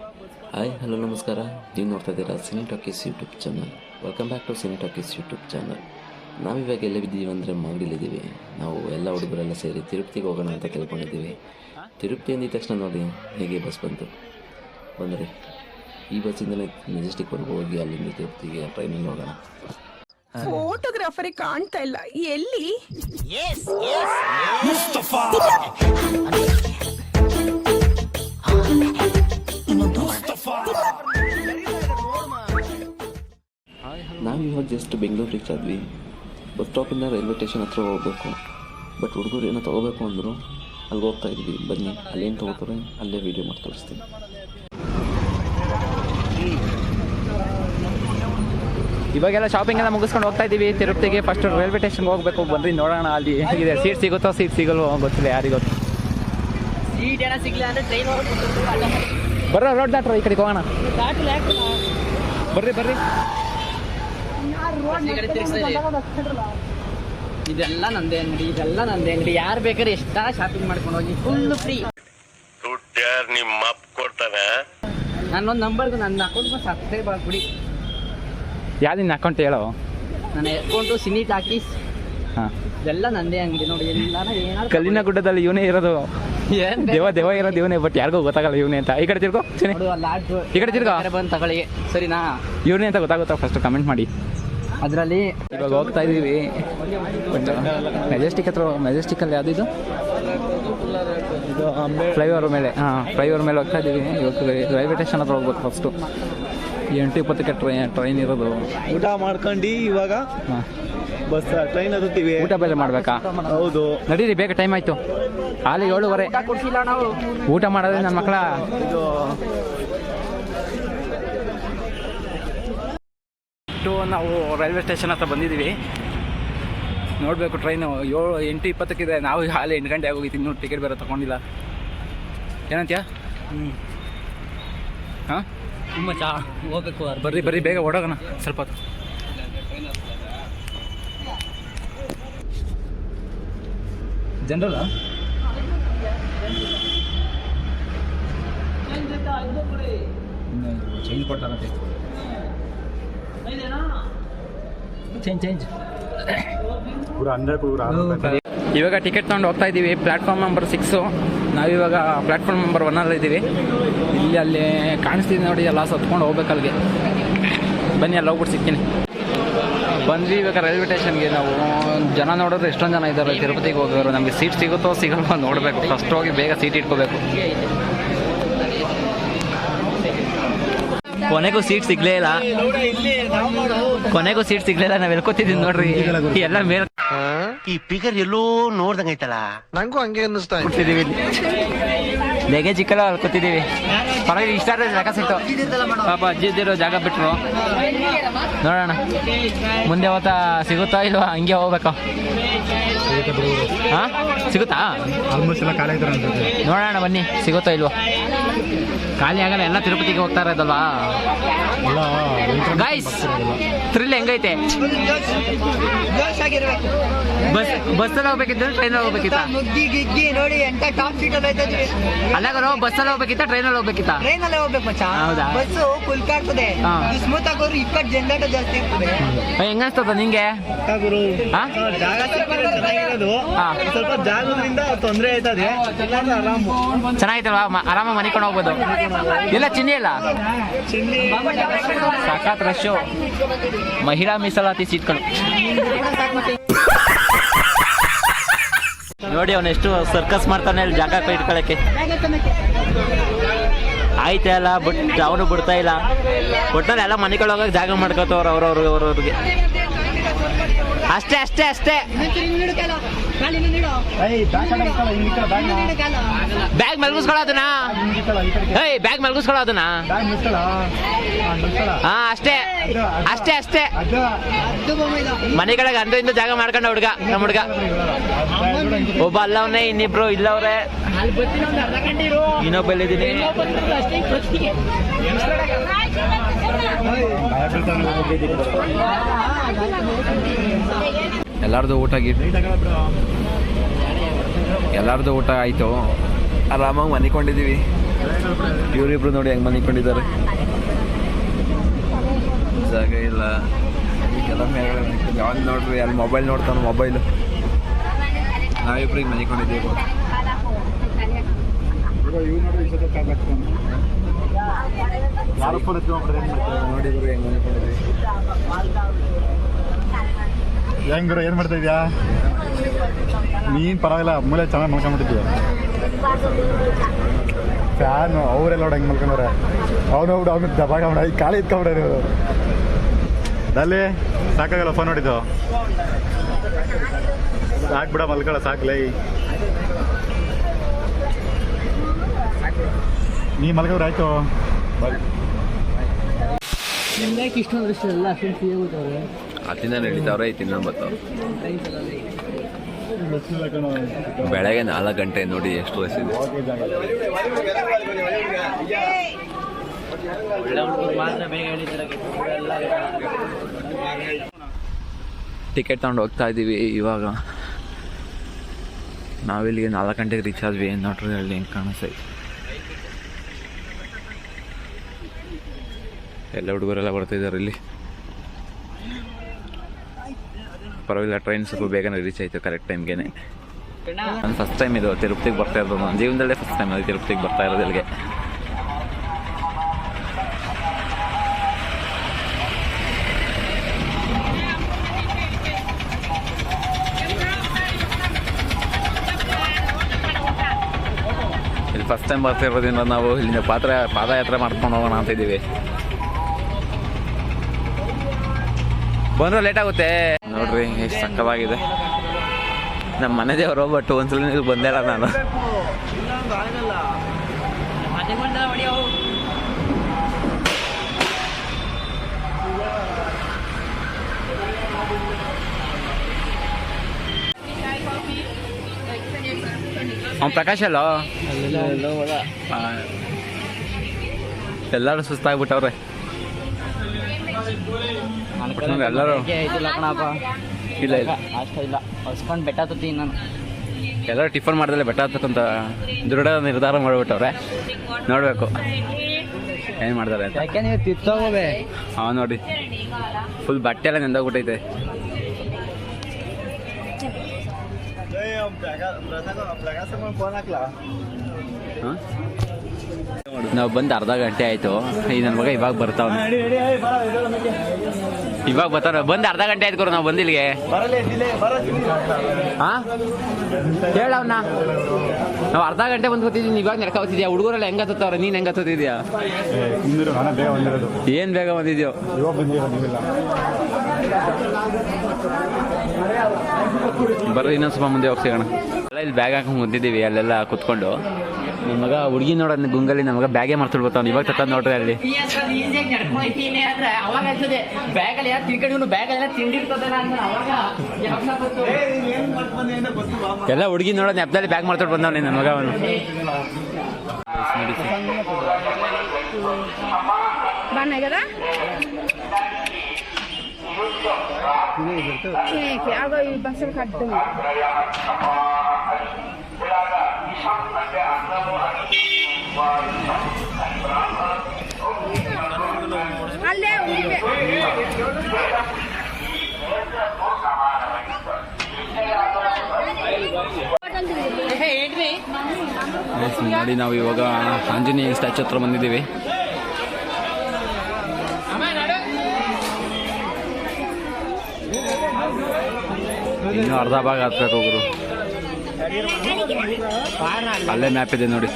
Hi hello ನಮಸ್ಕಾರ. ನೀವು ನೋಡ್ತಾ ಇದ್ದೀರಾ Cine Talkies YouTube channel. Welcome back to Cine Talkies YouTube channel. ನಾವಿವಾಗ ಎಲ್ಲಿದ್ದೀವಿ ಅಂದರೆ ಮಾಗಡಿಲಿದ್ದೀವಿ. ನಾವು ಎಲ್ಲ ಹುಡುಗರೆಲ್ಲ ಸೇರಿ ತಿರುಪತಿಗೆ ಹೋಗೋಣ ಅಂತ ತಿಳ್ಕೊಂಡಿದ್ದೀವಿ. ತಿರುಪತಿ ಅಂದಿದ ತಕ್ಷಣ ನೋಡಿ ಹೇಗೆ ಬಸ್ ಬಂತು ಬಂದರೆ ಈ ಬಸ್ಸಿಂದಲೇ ಮೆಜೆಸ್ಟಿಕ್ವರೆಗೂ ಹೋಗಿ ಅಲ್ಲಿಂದ ತಿರುಪತಿಗೆ ಟ್ರೈನಿಂಗ್ ಹೋಗೋಣ. ಫೋಟೋಗ್ರಾಫರಿಗೆ ಕಾಣ್ತಾ ಇಲ್ಲ, ಎಲ್ಲಿ? ನಾವಿವಾಗ ಜಸ್ಟ್ ಬೆಂಗಳೂರು ರೀಚ್ ಆದ್ವಿ. ಬಸ್ ಸ್ಟಾಪಿಂದ ರೈಲ್ವೆ ಸ್ಟೇಷನ್ ಹತ್ರ ಹೋಗಬೇಕು. ಬಟ್ ಹುಡುಗರು ಏನೋ ತೊಗೋಬೇಕು ಅಂದರು. ಅಲ್ಲಿಗೆ ಹೋಗ್ತಾ ಇದ್ವಿ. ಬನ್ನಿ ಅಲ್ಲೇನು ತೊಗೋತಾರೆ ಅಲ್ಲೇ ವೀಡಿಯೋ ಮಾಡಿ ತೋರಿಸ್ತೀನಿ. ಇವಾಗೆಲ್ಲ ಶಾಪಿಂಗ್ ಎಲ್ಲ ಮುಗಿಸ್ಕೊಂಡು ಹೋಗ್ತಾ ಇದ್ದೀವಿ ತಿರುಪತಿಗೆ. ಫಸ್ಟ್ ರೈಲ್ವೆ ಸ್ಟೇಷನ್ಗೆ ಹೋಗಬೇಕು. ಬಂದ್ರಿ ನೋಡೋಣ ಅಲ್ಲಿ ಹೇಗಿದೆ, ಸೀಟ್ ಸಿಗುತ್ತೋ ಸೀಟ್ ಸಿಗಲ್ವೋ ಗೊತ್ತಿಲ್ಲ, ಯಾರಿಗೊತ್ತು. ಬರ್ರ ರೋಡ್ ದಾಟ್ರ, ಈ ಕಡೆಗೆ ಹೋಗೋಣ. ಬರ್ರಿ ಬರ್ರಿ. ಇದೆಲ್ಲ ನಂದೇ ಅಂಗಡಿ, ಯಾರು ಬೇಕಾದ್ರೆ ಎಷ್ಟ ಶಾಪಿಂಗ್ ಮಾಡ್ಕೊಂಡು ಹೋಗಿ, ಫುಲ್ ಫ್ರೀ. ನಿಮ್ಮ ಅಪ್ಪ ಕೊಡ್ತಾನೆ. ನನ್ನೊಂದು ನಂಬರ್ದು ನನ್ನ ಅಕೌಂಟ್ ಸಬ್ಸ್ಕ್ರೈಬ್ ಆಗ್ಬಿಡಿ. ಯಾವ್ದು ನಿನ್ನ ಅಕೌಂಟ್ ಹೇಳೋ? ನನ್ನ ಅಕೌಂಟು ಸಿನಿ ಟಾಕೀಸ್. ಹಾಂ, ಇದೆಲ್ಲ ನಂದೇ ಅಂಗಡಿ ನೋಡಿ. ಎಲ್ಲಾನ ಏನಾದ್ರು ಕಲ್ಲಿನ ಗುಡ್ಡದಲ್ಲಿ ಇವನೇ ಇರೋದು, ದೇವ ಇರೋದು ಇವನೇ. ಬಟ್ ಯಾರಿಗೂ ಗೊತ್ತಾಗಲ್ಲ ಇವನೇ ಅಂತ. ಈ ಕಡೆ ತಿರ್ಗೋ, ಈ ಕಡೆ ತಿರ್ಗೋ, ಬಂದು ತಗೊಳ್ಳಿ. ಸರಿನಾ? ಇವನೇ ಅಂತ ಗೊತ್ತಾಗುತ್ತಾ? ಫಸ್ಟ್ ಕಮೆಂಟ್ ಮಾಡಿ. ಅದರಲ್ಲಿ ಇವಾಗ ಹೋಗ್ತಾ ಇದ್ದೀವಿ ಮೆಜೆಸ್ಟಿಕ್ ಹತ್ರ. ಮೆಜೆಸ್ಟಿಕಲ್ಲಿ ಯಾವುದಿದು ಫ್ಲೈಓವರ್ ಮೇಲೆ. ಹಾಂ, ಫ್ಲೈಓವರ್ ಮೇಲೆ ಹೋಗ್ತಾ ಇದ್ದೀವಿ. ಇವಾಗ ರೈಲ್ವೆ ಸ್ಟೇಷನ್ ಹತ್ರ ಹೋಗ್ಬೇಕು ಫಸ್ಟು. 8:20ಕ್ಕೆ ಟ್ರೈನ್ ಇರೋದು. ಊಟ ಮಾಡ್ಕೊಂಡು ಇವಾಗ ಬಸ್ ಟ್ರೈನ್ ಹತ್ತೀವಿ. ಊಟ ಬೇರೆ ಮಾಡಬೇಕಾ? ಹೌದು, ನಡೀರಿ ಬೇಗ, ಟೈಮ್ ಆಯಿತು. ಅಲ್ಲಿ 7:15. ಕೊಡ್ಸಿಲ್ಲ ನಾವು ಊಟ ಮಾಡೋದ್ರೆ ನನ್ನ ಮಕ್ಕಳ. ನಾವು ರೈಲ್ವೆ ಸ್ಟೇಷನ್ ಹತ್ರ ಬಂದಿದ್ದೀವಿ. ನೋಡಬೇಕು ಟ್ರೈನು 8:20 ನಾವು ಹಾಲೆ 8 ಗಂಟೆ ಆಗೋಗಿತ್ತು. ಇನ್ನೂ ಟಿಕೆಟ್ ಬೇರೆ ತೊಗೊಂಡಿಲ್ಲ. ಏನಂತೀಯ? ಹಾಂ, ತುಂಬ ಹೋಗ್ಬೇಕು. ಬರ್ರಿ ಬರ್ರಿ ಬೇಗ ಓಡೋಗೋಣ ಸ್ವಲ್ಪ ಹೊತ್ತು. ಜನರಲ್ಲ ಚೇಂಜ್ ಕೊಡ್ತಾರಂತೆ. ಚೇಂಜ್ ಇವಾಗ ಟಿಕೆಟ್ ತೊಗೊಂಡು ಹೋಗ್ತಾ ಇದ್ದೀವಿ. Platform number 6. ನಾವಿವಾಗ ಪ್ಲ್ಯಾಟ್ಫಾರ್ಮ್ ನಂಬರ್ 1 ಇದ್ದೀವಿ. ಇಲ್ಲಿ ಅಲ್ಲಿ ಕಾಣಿಸ್ತಿದೆ ನೋಡಿ, ಎಲ್ಲ ಸತ್ಕೊಂಡು ಹೋಗ್ಬೇಕು ಅಲ್ಲಿಗೆ. ಬನ್ನಿ, ಅಲ್ಲಿ ಹೋಗ್ಬಿಟ್ಟು ಸಿಗ್ತೀನಿ. ಬಂದ್ವಿ ಇವಾಗ ರೈಲ್ವೆ ಸ್ಟೇಷನ್ಗೆ. ನಾವು ಜನ ನೋಡಿದ್ರೆ ಎಷ್ಟೊಂದು ಜನ ಇದ್ದಾರೆ ತಿರುಪತಿಗೆ ಹೋಗೋರು. ನಮಗೆ ಸೀಟ್ ಸಿಗುತ್ತೋ ಸಿಗಲ್ವೋ ನೋಡಬೇಕು. ಫಸ್ಟ್ ಹೋಗಿ ಬೇಗ ಸೀಟ್ ಇಟ್ಕೋಬೇಕು. ಕೊನೆಗೂ ಸೀಟ್ ಸಿಗ್ಲೇ ಇಲ್ಲ. ನಾವು ಎಲ್ಕೋತಿದ್ದೀವಿ ನೋಡ್ರಿ. ಎಲ್ಲ ಮೇಲೆ ಈ ಪಿಗರ್ ಎಲ್ಲೋ ನೋಡ್ದಂಗೈತಲ್ಲ. ನಂಗೂ ಹಂಗೆ ಅನ್ನಿಸ್ತಾ ಕೂತಿದ್ದೀವಿ. ಲಗೇಜ್ ಇಕ್ಕಲ್ಲ, ಅಲ್ಲಿ ಕೂತಿದ್ದೀವಿ. ಪರವಾಗಿ ಇಷ್ಟ ಜಾಗ ಸಿಕ್ತು. ಪಾಪ ಅಜ್ಜಿದ್ದಿರೋ ಜಾಗ ಬಿಟ್ರು. ನೋಡೋಣ ಮುಂದೆ ಹೋಗ್ತಾ ಸಿಗುತ್ತಾ ಇಲ್ವಾ, ಹಂಗೆ ಹೋಗ್ಬೇಕು. ಹಾಂ, ಸಿಗುತ್ತಾ? ನೋಡೋಣ ಬನ್ನಿ, ಸಿಗುತ್ತಾ ಇಲ್ವೋ. ಖಾಲಿ ಆಗಲ್ಲ, ಎಲ್ಲ ತಿರುಪತಿಗೆ ಹೋಗ್ತಾ ಇರೋದಲ್ವಾ ಗೈಸ್. ಥ್ರಿಲ್ ಹೆಂಗೈತೆ? ಬಸ್ಸಲ್ಲಿ ಹೋಗ್ಬೇಕಿತ್ತು, ಟ್ರೈನಲ್ಲಿ ಹೋಗ್ಬೇಕಿತ್ತ? ಅಲ್ಲ ಗುರು, ಬಸ್ಸಲ್ಲಿ ಹೋಗ್ಬೇಕಿತ್ತ, ಟ್ರೈನಲ್ಲಿ ಹೋಗ್ಬೇಕಿತ್ತ? ಟ್ರೈನಲ್ಲೇ ಹೋಗ್ಬೇಕು ಮಚ್ಚ. ಹೌದಾ? ಬಸ್ಸು ಫುಲ್ ಕಾಡ್ತದೆ, ಸ್ಮೂತ್ ಆಗೋರು ಇಕ್ಕಟ್ ಜಂಜಾಟ ಜಾಸ್ತಿ ಇರ್ತದೆ. ಹೆಂಗನ್ಸ್ತದ ನಿಂಗೆ? ಜಾಗ ಸಿಕ್ಕಿದ್ರೆ ಚೆನ್ನಾಗಿರೋದು. ಸ್ವಲ್ಪ ಜಾಗದಿಂದ ತೊಂದರೆ ಆಯ್ತದೆ. ಚೆನ್ನಾಗಿತ್ತಲ್ವಾ? ಆರಾಮಾಗಿ ಮನಿಕೊಂಡು ಹೋಗ್ಬೋದು. ಇಲ್ಲ ಚಿನ್ನಿ ಇಲ್ಲ, ಸಾಕಾತ್ ರಶ್. ಮಹಿಳಾ ಮೀಸಲಾತಿ ಸೀಟ್ಗಳು ನೋಡಿ. ಅವನೆಷ್ಟು ಸರ್ಕಸ್ ಮಾಡ್ತಾನೆ ಅಲ್ಲಿ ಜಾಗ ಇಟ್ಕೊಳಕ್ಕೆ. ಆಯ್ತಾ ಅಲ್ಲ, ಬಟ್ ಅವನು ಬಿಡ್ತಾ ಇಲ್ಲ. ಒಟ್ಟಲ್ಲಿ ಎಲ್ಲ ಮನೆಗಳೋಗಕ್ಕೆ ಜಾಗ ಮಾಡ್ಕೋತವ್ರು ಅವ್ರವ್ರಿಗೆ. ಅಷ್ಟೇ. ಬ್ಯಾಗ್ ಮಲ್ಗಿಸ್ಕೊಳ್ಳೋದನ್ನ. ಬ್ಯಾಗ್ ಮಲ್ಗಿಸ್ಕೊಳ್ಳೋದನ್ನ. ಹಾ, ಅಷ್ಟೇ. ಮನೆಗಳಿಗೆ ಅಂದು ಇಂದು ಜಾಗ ಮಾಡ್ಕೊಂಡ ಹುಡುಗ, ನಮ್ಮ ಹುಡುಗ. ಒಬ್ಬ ಅಲ್ಲವನೇ, ಇನ್ನಿಬ್ರು ಇಲ್ಲವ್ರೆ, ಇನ್ನೊಬ್ಬ ಇಲ್ಲಿದ್ದೀನಿ. ಎಲ್ಲರದು ಊಟ ಆಯಿತು. ಆರಾಮಾಗಿ ಮನಿಕೊಂಡಿದ್ದೀವಿ. ಇವರಿಬ್ರು ನೋಡಿ ಹೆಂಗೆ ಮನಿಕೊಂಡಿದ್ದಾರೆ. ಜಾಗ ಇಲ್ಲ, ಯಾವಾಗ ನೋಡ್ರಿ ಅಲ್ಲಿ ಮೊಬೈಲ್ ನೋಡ್ತಾನೆ ಮೊಬೈಲು. ನಾವಿಬ್ರು ಈಗ ಮನಿಕೊಂಡಿದ್ದೀವಿ. ನೋಡಿದ್ರು ಹೆಂಗೆ ಮನಿಕೊಂಡಿದ್ವಿ. ಹೆಂಗ್ರು ಏನು ಮಾಡ್ತಾ ಇದೆಯಾ ನೀನು? ಪರವಾಗಿಲ್ಲ, ಮೂಲೆ ಚೆನ್ನಾಗಿ ಮಲ್ಕೊಂಡ್ಬಿಟ್ಟಿದ್ಯ. ಫ್ಯಾನು ಅವರೆಲ್ಲ ನೋಡಿ ಹೆಂಗೆ ಮಲ್ಕೊಂಡವ್ರೆ. ಅವನು ದಬಾಗ ಈ ಕಾಳಿ ಇತ್ಕೊಂಡ್ಬಿಡ್ರಿ ಇವರು. ಅಲ್ಲಿ ಸಾಕಾಗಲ್ಲ ಫೋನ್ ನೋಡಿದ್ದು. ಸಾಕ್ಬಿಡ ಮಲ್ಕೊಳ್ಳ, ಸಾಕ್ಲೈ. ನೀ ಮಲ್ಕೊಂಡ್ರೆ ಆಯ್ತು. ನಿಮ್ಗೆ ಇಷ್ಟೊಂದು ಎಲ್ಲ ಅಷ್ಟೊಂದು ಫ್ರೀ ಆಗುತ್ತವ್ರೆ. ಹತ್ತಿಂದ ನಡೀತಾವ್ರೆ, ತಿನ್ನ ಬರ್ತಾವ್ರೆ. ಬೆಳಗ್ಗೆ 4 ಗಂಟೆ ನೋಡಿ ಎಷ್ಟು ವಯಸ್ಸಿದೆ. ಟಿಕೆಟ್ ತಗೊಂಡು ಹೋಗ್ತಾ ಇದ್ದೀವಿ ಇವಾಗ. ನಾವಿಲ್ಲಿಗೆ 4 ಗಂಟೆಗೆ ರೀಚ್ ಆದ್ವಿ. ನೋಡ್ರಿ ಅಲ್ಲಿ ಹೆಂಗೆ ಕಾಣಿಸ್ತೈತೆ. ಎಲ್ಲ ಹುಡುಗರೆಲ್ಲ ಬರ್ತಾಯಿದ್ದಾರೆ ಇಲ್ಲಿ. ಪರವಾಗಿಲ್ಲ, ಟ್ರೈನ್ ಸ್ವಲ್ಪ ಬೇಗನೆ ರೀಚ್ ಆಯಿತು ಕರೆಕ್ಟ್ ಟೈಮ್ಗೆ. ನಾನು ಫಸ್ಟ್ ಟೈಮ್ ಇದು ತಿರುಪತಿಗೆ ಬರ್ತಾ ಇರೋದು. ನನ್ನ ಜೀವನದಲ್ಲೇ ಫಸ್ಟ್ ಟೈಮ್ ಅದು ತಿರುಪತಿಗೆ ಬರ್ತಾ ಇರೋದು ಇಲ್ಲಿಗೆ. ಇಲ್ಲಿ ಫಸ್ಟ್ ಟೈಮ್ ಬರ್ತಾ ಇರೋದ್ರಿಂದ ನಾವು ಇಲ್ಲಿಂದ ಪಾದಯಾತ್ರೆ ಮಾಡ್ಕೊಂಡು ಹೋಗೋಣ ಅಂತ ಇದ್ದೀವಿ. ಬಂದ್ರೆ ಲೇಟ್ ಆಗುತ್ತೆ. ನೋಡ್ರಿ ಎಷ್ಟು ಸಕ್ಕತ್ತಾಗಿದೆ. ನಮ್ಮ ಮನೆ ದೇವರು, ಬಟ್ ಒಂದ್ಸಲ ನೀವು ಬಂದೇ ಇಲ್ಲ ನಾನು. ಅವ್ನು ಪ್ರಕಾಶ್ ಅಲ್ಲ, ಎಲ್ಲರೂ ಸುಸ್ತಾಗ್ಬಿಟ್ಟವ್ರೆ. ಎಲ್ಲರೂ ಇಲ್ಲ ಇಲ್ಲ ಅಷ್ಟ ಇಲ್ಲ, ಹೊಸ್ಕೊಂಡು ಬೆಟ್ಟ ಹತ್ತಿ ನಾನು. ಎಲ್ಲರೂ ಟಿಫನ್ ಮಾಡ್ದಲ್ಲೇ ಬೆಟ್ಟ ಹತ್ತಕ್ಕಂತ ದೃಢ ನಿರ್ಧಾರ ಮಾಡಿಬಿಟ್ಟವ್ರೆ. ನೋಡಬೇಕು ಏನು ಮಾಡ್ತಾರೆ ಅಂತ. ಯಾಕೆ ನೀವು ತಿತ್ತೋಗೋವೆ? ಹಾಂ ನೋಡಿ, ಫುಲ್ ಬಟ್ಟೆ ಎಲ್ಲ ನೆಂದೋಗ್ಬಿಟ್ಟೈತೆ. ಹಾಂ, ನಾವು ಬಂದು ಅರ್ಧ ಗಂಟೆ ಆಯಿತು. ಈ ನನ್ನ ಮಗ ಇವಾಗ ಬರ್ತಾವನು. ಇವಾಗ ಬರ್ತಾವ. ಬಂದು ಅರ್ಧ ಗಂಟೆ ಆಯ್ತು ನಾವು ಬಂದಿಲ್ಲಿಗೆ. ಹಾಂ, ಹೇಳವ್ನ. ನಾವು ಅರ್ಧ ಗಂಟೆ ಬಂದು ಗೊತ್ತಿದ್ದೀನಿ. ಇವಾಗ ನಡ್ಕೊತಿದ್ಯಾ? ಹುಡುಗರೆಲ್ಲ ಹೆಂಗೆ ಹತ್ತವ್ರೆ, ನೀನು ಹೆಂಗೆ ಹತ್ತಿದ್ಯಾ? ಏನು ಬೇಗ ಬಂದಿದ್ಯೋ? ಬರ್ರಿ, ಇನ್ನೊಂದು ಸ್ವಲ್ಪ ಮುಂದೆ ಹೋಗಿ ಸಿಗೋಣ. ಇಲ್ಲಿ ಬ್ಯಾಗ್ ಹಾಕೊಂಡು ಕುಂತಿದ್ದೀವಿ ಅಲ್ಲೆಲ್ಲ ಕುತ್ಕೊಂಡು. ನಿಮ್ಮ ಮಗ ಹುಡುಗಿ ನೋಡೋದು ಗುಂಗಲ್ಲಿ ನಮ್ಮ ಮಗ ಬ್ಯಾಗೇ ಮಾಡ್ತಿಡ್ಬೋತಾವ. ಇವಾಗ ತಕ್ಕ ನೋಡ್ರಿ ಅಲ್ಲಿ ಎಲ್ಲ ಹುಡುಗಿ ನೋಡೋದು ನೆಪದಲ್ಲಿ ಬ್ಯಾಗ್ ಮಾಡ್ತಿಡ್ ಬಂದವನಿ ನನ್ನ ಮಗ. ಅವನು ನೋಡಿ, ನಾವು ಇವಾಗ ಆಂಜನೇಯ ಸ್ಟ್ಯಾಚು ಹತ್ರ ಬಂದಿದ್ದೀವಿ. ಇನ್ನೂ ಅರ್ಧ ಭಾಗ ಹತ್ಬೇಕು ಹೋಗ್ರು. ಅಲ್ಲೇ ಮ್ಯಾಪ್ ಇದೆ ನೋಡಿ.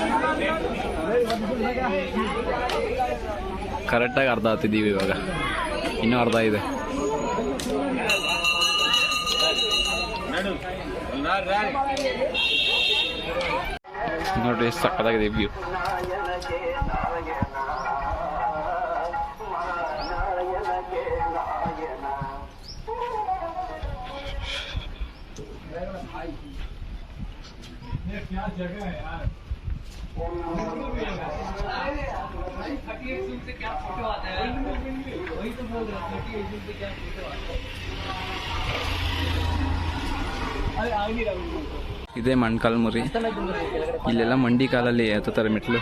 ಕರೆಕ್ಟಾಗಿ ಅರ್ಧ ಹತ್ತಿದ್ದೀವಿ ಇವಾಗ. ಇನ್ನೂ ಅರ್ಧ ಇದೆ. ನೋಡ್ರಿ ಎಷ್ಟು ಸಕ್ಕತ್ತಾಗಿದೆ ವ್ಯೂ. ಇದೇ ಮಣ್ಕಾಲ್ ಮುರಿ. ಇಲ್ಲೆಲ್ಲ ಮಂಡಿ ಕಾಲಲ್ಲಿ ಹತ್ತುತ್ತಾರೆ ಮೆಟ್ಲು.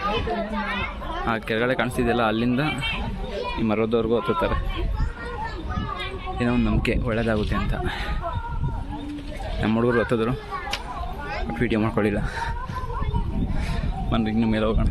ಆ ಕೆಳಗಡೆ ಕಾಣಿಸ್ತಿದೆಯಲ್ಲ ಅಲ್ಲಿಂದ ಈ ಮರದವ್ರಿಗೂ ಹತ್ತುತ್ತಾರೆ. ಏನೋ ಒಂದು ನಂಬಿಕೆ ಒಳ್ಳೆಯದಾಗುತ್ತೆ ಅಂತ. ನಮ್ಮ ಹುಡುಗರು ಹತ್ತಿದ್ರು, ವೀಡಿಯೋ ಮಾಡ್ಕೊಳ್ಳಿಲ್ಲ. ಬನ್ರಿ ಇನ್ನು ಮೇಲೆ ಹೋಗೋಣ.